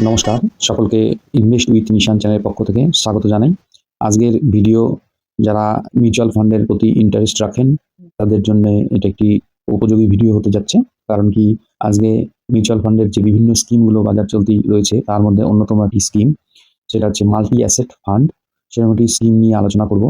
নমস্কার, সকলকে invest with নিশান চ্যানেলের পক্ষ থেকে স্বাগত জানাই। আজকের ভিডিও যারা মিউচুয়াল ফান্ডের প্রতি ইন্টারেস্ট রাখেন, তাদের জন্যে এটা একটি উপযোগী ভিডিও হতে যাচ্ছে। কারণ কি, আজকে মিউচুয়াল ফান্ডের যে বিভিন্ন স্কিমগুলো বাজার চলতি রয়েছে, তার মধ্যে অন্যতম একটি স্কিম, সেটা হচ্ছে মাল্টি অ্যাসেট ফান্ড। সেরকম একটি স্কিম নিয়ে আলোচনা করব।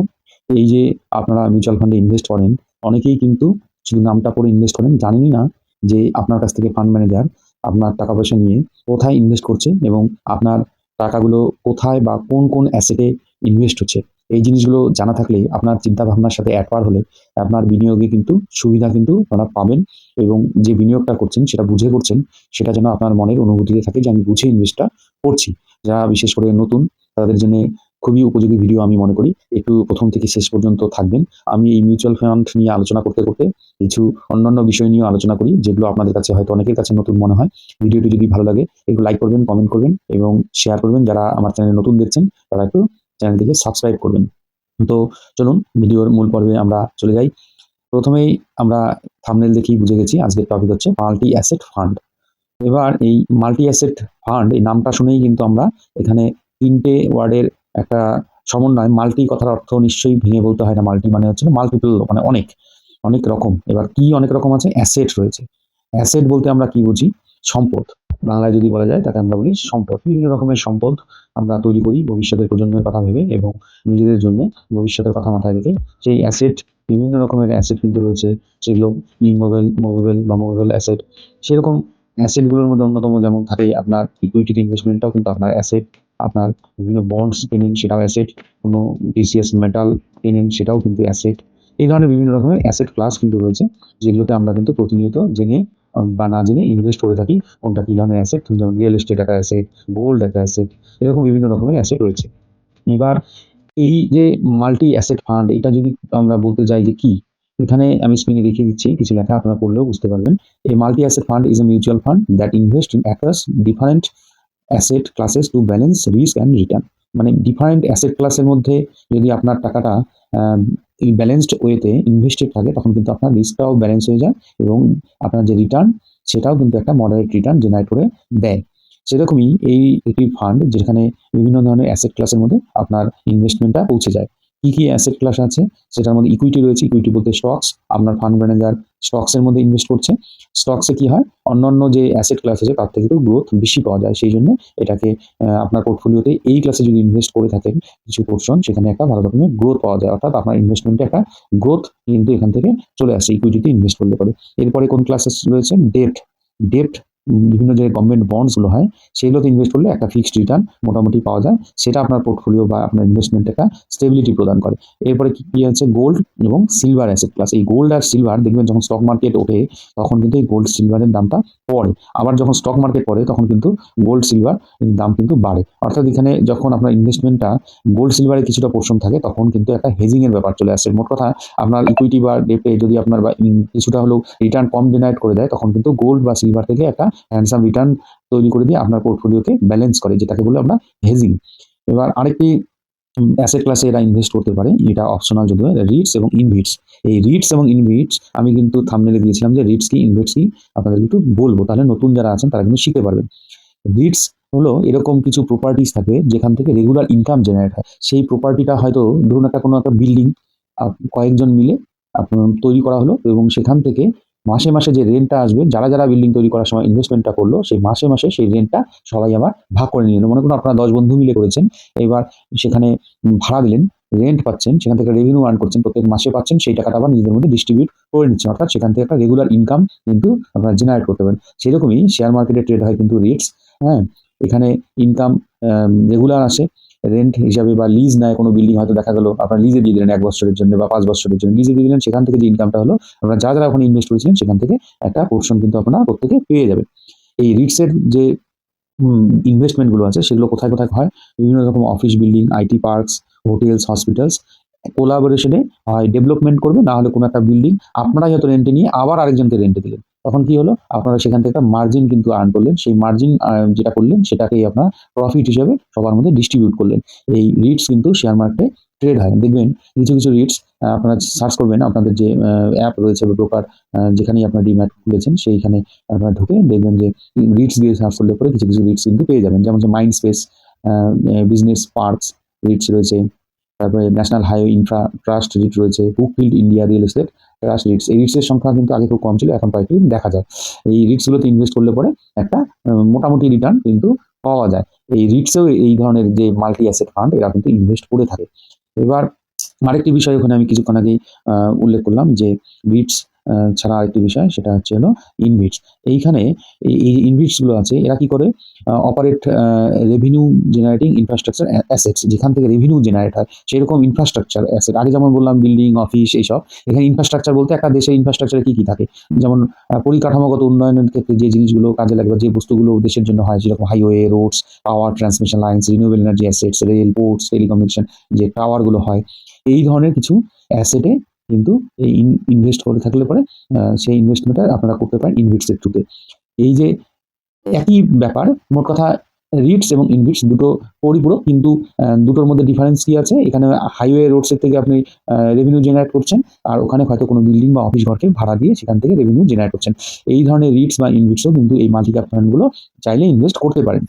এই যে আপনারা মিউচুয়াল ফান্ডে ইনভেস্ট করেন, অনেকেই কিন্তু শুধু নামটা করে ইনভেস্ট করেন, জানেনই না যে আপনার কাছ থেকে ফান্ড ম্যানেজার আপনার টাকা পয়সা নিয়ে কোথায় ইনভেস্ট করছে এবং আপনার টাকাগুলো কোথায় বা কোন কোন অ্যাসেটে ইনভেস্ট হচ্ছে। এই জিনিসগুলো জানা থাকলে, আপনার চিন্তা ভাবনার সাথে একবার হলে, আপনার বিনিয়োগে কিন্তু সুবিধা কিন্তু আপনারা পাবেন। এবং যে বিনিয়োগটা করছেন সেটা বুঝে করছেন, সেটা যেন আপনার মনের অনুভূতিতে থাকে যে আমি বুঝে ইনভেস্টটা করছি। যারা বিশেষ করে নতুন, তাদের জন্য খুবই উপযোগী ভিডিও আমি মনে করি। একটু প্রথম থেকে শেষ পর্যন্ত থাকবেন। আমি এই মিউচুয়াল ফান্ড নিয়ে আলোচনা করতে করতে কিছু অন্যান্য বিষয় নিয়েও আলোচনা করি, যেগুলো আপনাদের কাছে হয়তো অনেকের কাছে নতুন মনে হয়। ভিডিওটি যদি ভালো লাগে একটু লাইক করবেন, কমেন্ট করবেন এবং শেয়ার করবেন। যারা আমার চ্যানেলে নতুন দেখছেন তারা একটু চ্যানেলটিকে সাবস্ক্রাইব করবেন। তো চলুন ভিডিওর মূল পর্বে আমরা চলে যাই। প্রথমেই আমরা থাম্বনেল দেখেই বুঝে গেছি আজকের টপিক হচ্ছে মাল্টি অ্যাসেট ফান্ড। এবার এই মাল্টি অ্যাসেট ফান্ড, এই নামটা শুনেই কিন্তু আমরা এখানে তিনটে ওয়ার্ডের একটা সমন্বয়। মাল্টি কথার অর্থ নিশ্চয়ই ভেঙে বলতে হয় না। মাল্টি মানে হচ্ছে মাল্টিপল, মানে অনেক অনেক রকম। এবার কি অনেক রকম আছে? অ্যাসেট রয়েছে। অ্যাসেট বলতে আমরা কি বুঝি? সম্পদ। বাংলায় যদি বলা যায় তাকে আমরা বলি সম্পদ। বিভিন্ন রকমের সম্পদ আমরা তৈরি করি ভবিষ্যতের প্রজন্মের কথা ভেবে এবং নিজেদের জন্য ভবিষ্যতের কথা মাথায় রেখে। সেই অ্যাসেট, বিভিন্ন রকমের অ্যাসেট কিন্তু রয়েছে, সেগুলো মুভেবল বা মুভেবল অ্যাসেট। সেরকম অ্যাসেটগুলোর মধ্যে অন্যতম যেমন থাকে আপনার ইকুইটি ইনভেস্টমেন্টটাও কিন্তু আপনার অ্যাসেট। আপনার বিভিন্ন বন্ডস কেনেন, সেটাও অ্যাসেট। কোনো প্রিসিয়াস মেটাল কেনেন, সেটাও কিন্তু অ্যাসেট। এই ধরনের বিভিন্ন রকমের অ্যাসেট ক্লাস কিন্তু রয়েছে, যেগুলোতে আমরা কিন্তু প্রতিনিয়ত জেনে বা না জেনে ইনভেস্ট করে থাকি। কোনটা কি ধরনের অ্যাসেট, যেমন রিয়েল এস্টেট একটা অ্যাসেট, গোল্ড একটা অ্যাসেট, এরকম বিভিন্ন রকমের অ্যাসেট রয়েছে। এবার এই যে মাল্টি অ্যাসেট ফান্ড, এটা যদি আমরা বলতে যাই যে কি, এখানে আমি স্ক্রিনে দেখিয়ে দিচ্ছি, কিছু লেখা আপনারা পড়লেও বুঝতে পারবেন। এই multi asset fund is a mutual fund that invest in across different asset classes to balance risk and return. মানে ডিফারেন্ট অ্যাসেট ক্লাসের মধ্যে যদি আপনার টাকাটা এই ব্যালেন্সড ওয়েতে ইনভেস্টেড থাকে, তখন কিন্তু আপনার রিস্কটাও ব্যালেন্স হয়ে যায় এবং আপনার যে রিটার্ন, সেটাও কিন্তু একটা মডারেট রিটার্ন জেনারেট করে দেয়। সেরকমই এই একটি ফান্ড, যেখানে বিভিন্ন ধরনের অ্যাসেট ক্লাসের মধ্যে আপনার ইনভেস্টমেন্টটা পৌঁছে যায়। কি কি অ্যাসেট ক্লাস আছে? সেটার মধ্যে ইকুইটি রয়েছে। ইকুইটি বলতে স্টকস। আপনার ফান্ড ম্যানেজার স্টকসের মধ্যে ইনভেস্ট করছে। স্টকসে কি হয়, অন্যান্য যে অ্যাসেট ক্লাস আছে তার থেকে তো গ্রোথ বেশি পাওয়া যায়। সেই জন্য এটাকে আপনার পোর্টফোলিওতে এই ক্লাসে যদি ইনভেস্ট করে থাকেন কিছু পোর্শন, সেখানে একটা ভালো রকমের গ্রোথ পাওয়া যায়। অর্থাৎ আপনার ইনভেস্টমেন্টে একটা গ্রোথ কিন্তু এখান থেকে চলে আসে ইকুইটিতে ইনভেস্ট করলে পরে। এরপরে কোন ক্লাসেস রয়েছে? ডেপ্ট। ডেপ্ট বিভিন্ন যে গভর্নমেন্ট বন্ডসগুলো হয়, সেগুলোতে ইনভেস্ট করলে একটা ফিক্সড রিটার্ন মোটামুটি পাওয়া যায়। সেটা আপনার পোর্টফোলিও বা আপনার ইনভেস্টমেন্টে একটা স্টেবিলিটি প্রদান করে। এরপরে কি আছে? গোল্ড এবং সিলভার অ্যাসেট ক্লাস। এই গোল্ড আর সিলভার দেখবেন যখন স্টক মার্কেট ওঠে, তখন কিন্তু এই গোল্ড সিলভারের দামটা পড়ে। আবার যখন স্টক মার্কেট পড়ে, তখন কিন্তু গোল্ড সিলভার দাম কিন্তু বাড়ে। অর্থাৎ এখানে যখন আপনার ইনভেস্টমেন্টটা গোল্ড সিলভারের কিছুটা পোর্শন থাকে, তখন কিন্তু একটা হেজিং এর ব্যাপার চলে আসে। মোট কথা, আপনার ইকুইটি বা ডেপ্টে যদি আপনার কিছুটা হলেও রিটার্ন কম জেনারেট করে দেয়, তখন কিন্তু গোল্ড বা সিলভার থেকে একটা হ্যান্ডসাম রিটার্ন তৈরি করে দিয়ে আপনার পোর্টফোলিওকে ব্যালেন্স করে, যেটাকে বলে আমরা হেজিং। এবার আরেকটি অ্যাসেট ক্লাসে এরা ইনভেস্ট করতে পারে, এটা অপশনাল যদিও, রিটস এবং ইনভিটস। এই রিটস এবং ইনভিটস আমি কিন্তু থাম্বনেলে দিয়েছিলাম যে রিটস কি ইনভিটস কি, আপনাদের কিন্তু বলবো, তাহলে নতুন যারা আছেন তারা কিন্তু শিখতে পারবেন। রিটস হলো এরকম কিছু প্রপার্টিস থাকে যেখান থেকে রেগুলার ইনকাম জেনারেট হয়। সেই প্রপার্টিটা হয়তো ধরুন একটা কোনো একটা বিল্ডিং কয়েকজন মিলে আপনার তৈরি করা হলো, এবং সেখান থেকে মাসে মাসে যে রেন্টটা আসবে, যারা যারা বিল্ডিং তৈরি করার সময় ইনভেস্টমেন্টটা করলো, সেই মাসে মাসে সেই রেন্টটা সবাই আবার ভাগ করে নিলেন। মনে করুন আপনারা 10 বন্ধু মিলে করেছেন। এবার সেখানে ভাড়া দিলেন, রেন্ট পাচ্ছেন, সেখান থেকে রেভিনিউ আর্ন করছেন, প্রত্যেক মাসে পাচ্ছেন, সেই টাকাটা আবার নিজেদের মধ্যে ডিস্ট্রিবিউট করে নিচ্ছেন। অর্থাৎ সেখান থেকে একটা রেগুলার ইনকাম কিন্তু আপনারা জেনারেট করতে পারেন। সেরকমই শেয়ার মার্কেটে ট্রেড হয় কিন্তু রিটস। হ্যাঁ, এখানে ইনকাম রেগুলার আসে। রেন্ট হিসাবে বা লিজ নেয় কোনো বিল্ডিং, হয়তো দেখা গেল আপনার লিজে দিয়ে দিলেন 1 বছরের জন্য বা 5 বছরের জন্য লিজে দিয়ে দিলেন। সেখান থেকে যে ইনকামটা হলো, আপনারা যারা যারা ওখানে ইনভেস্ট করেছিলেন সেখান থেকে একটা পোর্শন কিন্তু আপনারা প্রত্যেকে পেয়ে যাবেন। এই রিটসের যে ইনভেস্টমেন্টগুলো আছে, সেগুলো কোথায় কোথায় হয়? বিভিন্ন রকম office building, IT parks, hotels, hospitals কোলাবোরেশনে হয় ডেভেলপমেন্ট করবে, না হলে কোনো একটা বিল্ডিং আপনারাই হয়তো রেন্টে নিয়ে আবার আরেকজনকে রেন্টে দিলেন। তখন কি হলো? আপনারা সেখান থেকে একটা মার্জিন কিন্তু আর্ন করলেন। সেই মার্জিন যেটা করলেন, সেটাকেই আপনার প্রফিট হিসেবে সবার মধ্যে ডিস্ট্রিবিউট করলেন। এই রিটস কিন্তু শেয়ার মার্কেটে ট্রেড হয়। দেখবেন কিছু, কিছু রিটস আপনারা সার্চ করবেন আপনাদের যে অ্যাপ রয়েছে বা ব্রোকার যেখানেই আপনারা ডিম্যাট খুলেছেন সেইখানে আপনারা ঢুকে দেখবেন যে রিটস দিয়ে সার্চ করলে পরে কিছু, কিছু রিটস কিন্তু পেয়ে যাবেন। যেমন হচ্ছে মাইন্ডস্পেস, বিজনেস পার্কস রিটস রয়েছে। তারপরে national highway infra trust REIT রয়েছে, Brookfield India real estate trust REITs. এই রিটসের সংখ্যা কিন্তু আগে খুব কম ছিল, এখন কয়েকটি দেখা যায়। এই রিটসগুলোতে ইনভেস্ট করলে পরে একটা মোটামুটি রিটার্ন কিন্তু পাওয়া যায়। এই রিটসেও এই ধরনের যে মাল্টি অ্যাসেট ফান্ড এরা কিন্তু ইনভেস্ট করে থাকে। এবার আরেকটি বিষয় ওখানে আমি কিছুক্ষণ আগেই উল্লেখ করলাম যে রিটস ছাড়া আরেকটি বিষয় সেটা হচ্ছে হলো ইনভিটস। এইখানে এই ইনভিটসগুলো আছে এরা কি করে operate revenue generating infrastructure assets, যেখান থেকে রেভিনিউ জেনারেট হয় সেরকম ইনফ্রাস্ট্রাকচার অ্যাসেট। আগে যেমন বললাম বিল্ডিং, অফিস এইসব, এখানে ইনফ্রাস্ট্রাকচার বলতে একটা দেশের ইনফ্রাস্ট্রাকচারে কি থাকে, যেমন পরিকাঠামোগত উন্নয়নের ক্ষেত্রে যে জিনিসগুলো কাজে লাগবে, যে বস্তুগুলো দেশের জন্য হয়, যেরকম highway, roads, power transmission lines, renewable energy assets, rail, ports, telecommunication যে টাওয়ারগুলো হয়, এই ধরনের কিছু অ্যাসেটে কিন্তু এই ইনভেস্ট করে থাকলে পরে সেই ইনভেস্টমেন্টটা আপনারা করতে পারেন ইনভিটসের থ্রুতে। এই যে একই ব্যাপার, মোট কথা রিটস এবং ইনভিটস দুটো পরিপূরক, কিন্তু দুটোর মধ্যে ডিফারেন্স কি আছে, এখানে হাইওয়ে রোডসের থেকে আপনি রেভিনিউ জেনারেট করছেন, আর ওখানে হয়তো কোনো বিল্ডিং বা অফিস ঘরকে ভাড়া দিয়ে সেখান থেকে রেভিনিউ জেনারেট করছেন। এই ধরনের রিটস বা ইনভিটসও কিন্তু এই মাল্টি ক্যাপ ফান্ডগুলো চাইলে ইনভেস্ট করতে পারেন।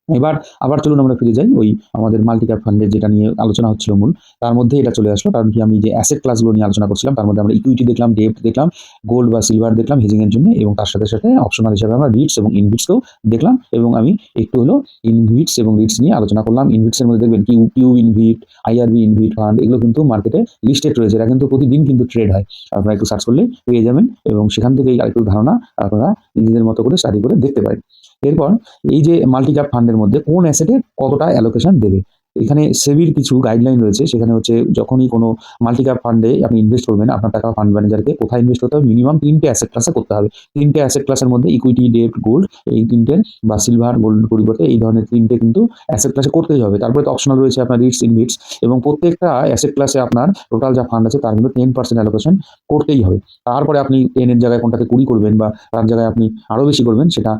এবার আবার চলুন আমরা ফিরে যাই ওই আমাদের মাল্টি ক্যাপ ফান্ডের যেটা নিয়ে আলোচনা হচ্ছিল মূল, তার মধ্যে এটা চলে আসলো। কারণ কি, আমি যে অ্যাসেট ক্লাসগুলো নিয়ে আলোচনা করছিলাম তার মধ্যে আমরা ইকুইটি দেখলাম, ডেট দেখলাম, গোল্ড বা সিলভার দেখলাম হেজিং এর জন্য, এবং তার সাথে সাথে অপশনাল হিসেবে আমরা রিটস এবং ইনভিটসকেও দেখলাম, এবং আমি একটু হলো ইনভিটস এবং রিটস নিয়ে আলোচনা করলাম। ইনভিটসের মধ্যে দেখবেন Q InvIT, IRB InvIT fund, এগুলো কিন্তু মার্কেটে লিস্টেড রয়েছে, এরা কিন্তু প্রতিদিন কিন্তু ট্রেড হয়। আপনারা একটু সার্চ করলে পেয়ে যাবেন, এবং সেখান থেকেই আরেকটু ধারণা আপনারা নিজেদের মতো করে স্টাডি করে দেখতে পারেন। এরপর এই যে মাল্টি ক্যাপ ফান্ডের মধ্যে কোন অ্যাসেটে কতটা অ্যালোকেশন দেবে, এখানে সেবির কিছু গাইডলাইন রয়েছে। সেখানে হচ্ছে যখনই কোনো মাল্টি ক্যাপ ফান্ডে আপনি ইনভেস্ট করবেন, আপনার টাকা ফান্ড ম্যানেজারকে কোথায় ইনভেস্ট করতে হবে, মিনিমাম 3টে অ্যাসেট ক্লাসে করতে হবে। 3টে অ্যাসেট ক্লাসের মধ্যে ইকুইটি, ডেট, গোল্ড, এই 3টে বা সিলভার, গোল্ড পরিবর্তে এই ধরনের 3টে কিন্তু অ্যাসেট ক্লাসে করতেই হবে। তারপরে তো অপশনাল রয়েছে আপনার রিটস, ইনভিটস, এবং প্রত্যেকটা অ্যাসেট ক্লাসে আপনার টোটাল যা ফান্ড আছে তার কিন্তু 10% অ্যালোকেশন করতেই হবে। তারপরে আপনি 10 এর জায়গায় কোনটাতে 20 করবেন বা তার জায়গায় আপনি আরও বেশি করবেন, সেটা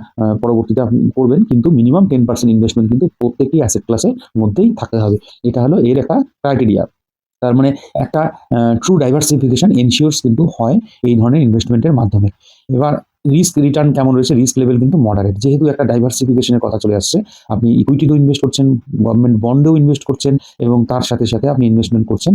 পরবর্তীতে আপনি করবেন, কিন্তু মিনিমাম 10% ইনভেস্টমেন্ট কিন্তু প্রত্যেকটি অ্যাসেট ক্লাসের মধ্যেই থাকতে হবে। এটা হলো এর একটা ক্রাইটেরিয়া। তার মানে একটা ট্রু ডাইভার্সিফিকেশন এনশিওরস কিন্তু হয় এই ধরনের ইনভেস্টমেন্টের মাধ্যমে। এবার রিস্ক রিটার্ন কেমন রয়েছে, রিস্ক লেভেল কিন্তু মডারেট, যেহেতু একটা ডাইভার্সিফিকেশনের কথা চলে আসছে। আপনি ইকুইটিতেও ইনভেস্ট করছেন, গভর্নমেন্ট বন্ডেও ইনভেস্ট করছেন, এবং তার সাথে সাথে আপনি ইনভেস্টমেন্ট করছেন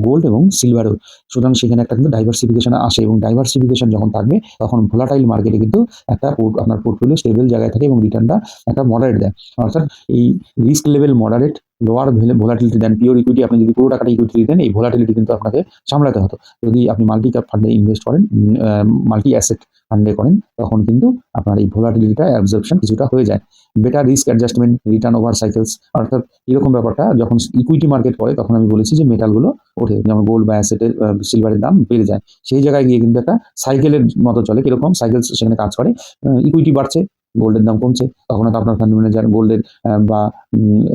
গোল্ড এবং সিলভারেও। সুতরাং সেখানে একটা কিন্তু ডাইভার্সিফিকেশন আসে, এবং ডাইভার্সিফিকেশন যখন থাকবে তখন ভোলাটাইল মার্কেটে কিন্তু একটা আপনার পোর্টফোলিও স্টেবল জায়গায় থাকে এবং রিটার্নটা একটা মডারেট দেয়। অর্থাৎ এই risk level moderate, lower volatility then pure equity. আপনি যদি পুরো টাকাটা ইকুইটি দেন, এই ভোলাটিলিটি কিন্তু আপনাকে সামলাতে হতো। যদি আপনি মাল্টি ক্যাপ ফান্ডে ইনভেস্ট করেন, মাল্টি অ্যাসেট ফান্ডে করেন, তখন কিন্তু আপনার এই ভোলাটিলিটিটা অ্যাবজর্পশন কিছুটা হয়ে যায়। Better risk adjustment, return over cycles, অর্থাৎ এরকম ব্যাপারটা যখন ইকুইটি মার্কেট পড়ে তখন আমি বলেছি যে মেটালগুলো ওঠে, যেমন গোল্ড বা অ্যাসেটের সিলভারের দাম বেড়ে যায়। সেই জায়গায় গিয়ে কিন্তু একটা সাইকেলের মতো চলে, কিরকম সাইকেল সেখানে কাজ করে। ইকুইটি বাড়ছে, গোল্ডের দাম কমছে, তখন তো আপনার ফান্ড ম্যানেজার গোল্ডের বা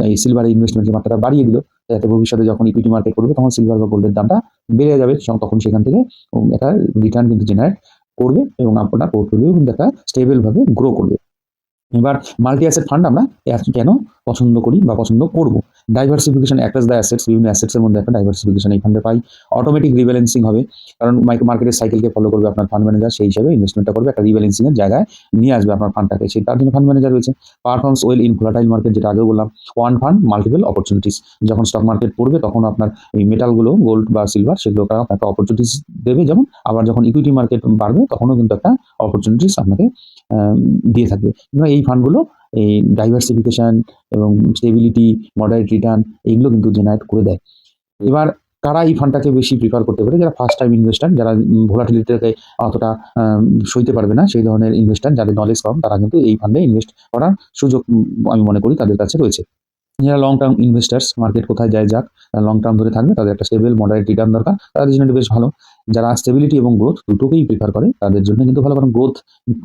এই সিলভারে ইনভেস্টমেন্টের মাত্রাটা বাড়িয়ে দিল, যাতে ভবিষ্যতে যখন ইকুইটি মার্কেট করবে তখন সিলভার বা গোল্ডের দামটা বেড়ে যাবে, তখন সেখান থেকে একটা রিটার্ন কিন্তু জেনারেট করবে, এবং আপনার পোর্টফোলিও কিন্তু একটা স্টেবল ভাবে গ্রো করবে। এবার মাল্টি অ্যাসেট ফান্ড আমরা কেন পছন্দ করি বা পছন্দ করব, ডাইভার্সিফিকেশন অ্যাক্রস দ্য অ্যাসেটস, বিভিন্ন অ্যাসেটসের মধ্যে একটা ডাইভার্সিফিকেশন এই ফান্ডে পাই। অটোমেটিক রিব্যালেন্সিং হবে, কারণ মার্কেটের সাইকেলকে ফলো করবে আপনার ফান্ড ম্যানেজার, সেই হিসাবে ইনভেস্টমেন্টটা করবে, একটা রিব্যালেন্সিং এর জায়গায় নিয়ে আসবে আপনার ফান্ডটাকে, সেই তার জন্য ফান্ড ম্যানেজার রয়েছে। Performs well in volatile market, যেটা আগেও বললাম। ওয়ান ফান্ড মাল্টিপল অপরচুনিটিস, যখন স্টক মার্কেট পড়বে তখন আপনার এই মেটালগুলো গোল্ড বা সিলভার সেগুলো একটা অপরচুনিটিস দেবে, যেমন আবার যখন ইকুইটি মার্কেট বাড়বে তখনও কিন্তু একটা অপরচুনিটিস আপনাকে দিয়ে থাকবে। এই ফান্ডগুলো এই ডাইভার্সিফিকেশন এবং স্টেবিলিটি, মডারেট রিটার্ন, এইগুলো কিন্তু জেনারেট করে দেয়। এবার কারা এই ফান্ডটাকে বেশি প্রিফার করতে পারে, যারা ফার্স্ট টাইম ইনভেস্টার, যারা ভোলাটিলিটিটাকে অতটা সইতে পারবে না, সেই ধরনের ইনভেস্টার, যাদের নলেজ কম, তারা কিন্তু এই ফান্ডে ইনভেস্ট করার সুযোগ আমি মনে করি তাদের কাছে রয়েছে। যারা লং টার্ম ইনভেস্টার্স, মার্কেট কোথায় যায় যাক, তারা লং টার্ম ধরে থাকবে, তাদের একটা স্টেবল মডারেট রিটার্ন দরকার, তাদের জন্য বেশ ভালো। যারা স্টেবিলিটি এবং গ্রোথ দুটোকেই প্রিফার করে তাদের জন্য কিন্তু ভালো, কারণ গ্রোথ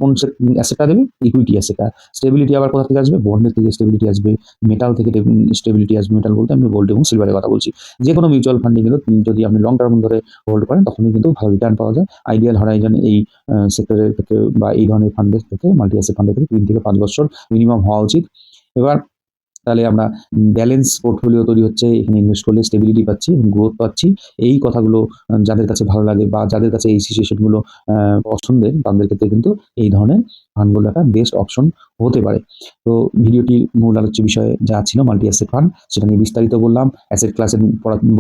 কোন অ্যাসেটটা দেবে, ইকুইটি অ্যাসেটটা। স্টেবিলিটি আবার কোথা থেকে আসবে, বন্ডের থেকে স্টেবিলিটি আসবে, মেটাল থেকে স্টেবিলিটি আসবে। মেটাল বলতে আমি গোল্ড এবং সিলভারের কথা বলছি। যে কোনো মিউচুয়াল ফান্ডে কিন্তু যদি আপনি লং টার্ম ধরে হোল্ড করেন তখনই কিন্তু ভালো রিটার্ন পাওয়া যায়। আইডিয়াল হরাইজন এই সেক্টরের ক্ষেত্রে বা এই ধরনের ফান্ডের ক্ষেত্রে, মাল্টি অ্যাসেট ফান্ডের ক্ষেত্রে 3 থেকে 5 বছর মিনিমাম হওয়া উচিত। এবার তাহলে আমরা ব্যালেন্স পোর্টফোলিও তৈরি হচ্ছে, এখানে ইনভেস্ট করলে স্টেবিলিটি পাচ্ছি এবং গ্রোথ পাচ্ছি। এই কথাগুলো যাদের কাছে ভালো লাগে বা যাদের কাছে এই সিচুয়েশনগুলো পছন্দের, তাদের ক্ষেত্রে কিন্তু এই ধরনের ফান্ডগুলো একটা বেস্ট অপশন হতে পারে। তো ভিডিওটির মূল আলোচ্য বিষয় যা ছিল মাল্টি অ্যাসেট ফান্ড, সেটা নিয়ে বিস্তারিত বললাম। অ্যাসেট ক্লাসের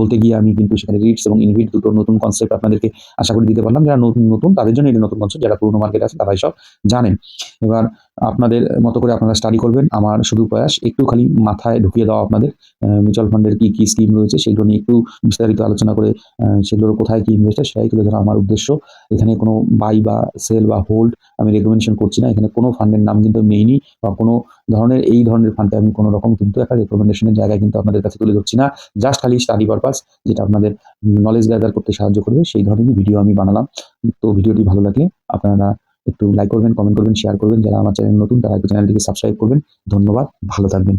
বলতে গিয়ে আমি কিন্তু সেখানে রিটস এবং ইনভিট দুটো নতুন কনসেপ্ট আপনাদেরকে আশা করি দিতে পারলাম। যারা নতুন তাদের জন্য এটা নতুন কনসেপ্ট, যারা পুরনো মার্কেট আছে তারা সব জানেন। এবার আপনাদের মতো করে আপনারা স্টাডি করবেন। আমার শুধু প্রয়াস একটু খালি মাথায় ঢুকিয়ে দেওয়া আপনাদের মিউচুয়াল ফান্ডের কি স্কিম রয়েছে সেগুলো নিয়ে একটু বিস্তারিত আলোচনা করে সেগুলোর কোথায় কি ইনভেস্ট হয় সেটাই তুলে ধরা আমার উদ্দেশ্য। এখানে কোনো বাই বা সেল বা হোল্ড আমি রেকমেন্ডেশন করছি না। এখানে কোনো ফান্ডের নাম কিন্তু আমি নেইনি বা কোনো ধরনের এই ধরনের ফান্ডে আমি কোনো রকম কিন্তু একটা রেকমেন্ডেশনের জায়গায় কিন্তু আপনাদের কাছে তুলে ধরছি না। জাস্ট খালি স্টাডি পারপাস, যেটা আপনাদের নলেজ গ্যাদার করতে সাহায্য করবে সেই ধরনের ভিডিও আমি বানালাম। তো ভিডিওটি ভালো লাগলে আপনারা একটু লাইক করবেন, কমেন্ট করবেন, শেয়ার করবেন। যারা আমার চ্যানেল নতুন তারা একটু চ্যানেলটিকে সাবস্ক্রাইব করবেন। ধন্যবাদ, ভালো থাকবেন।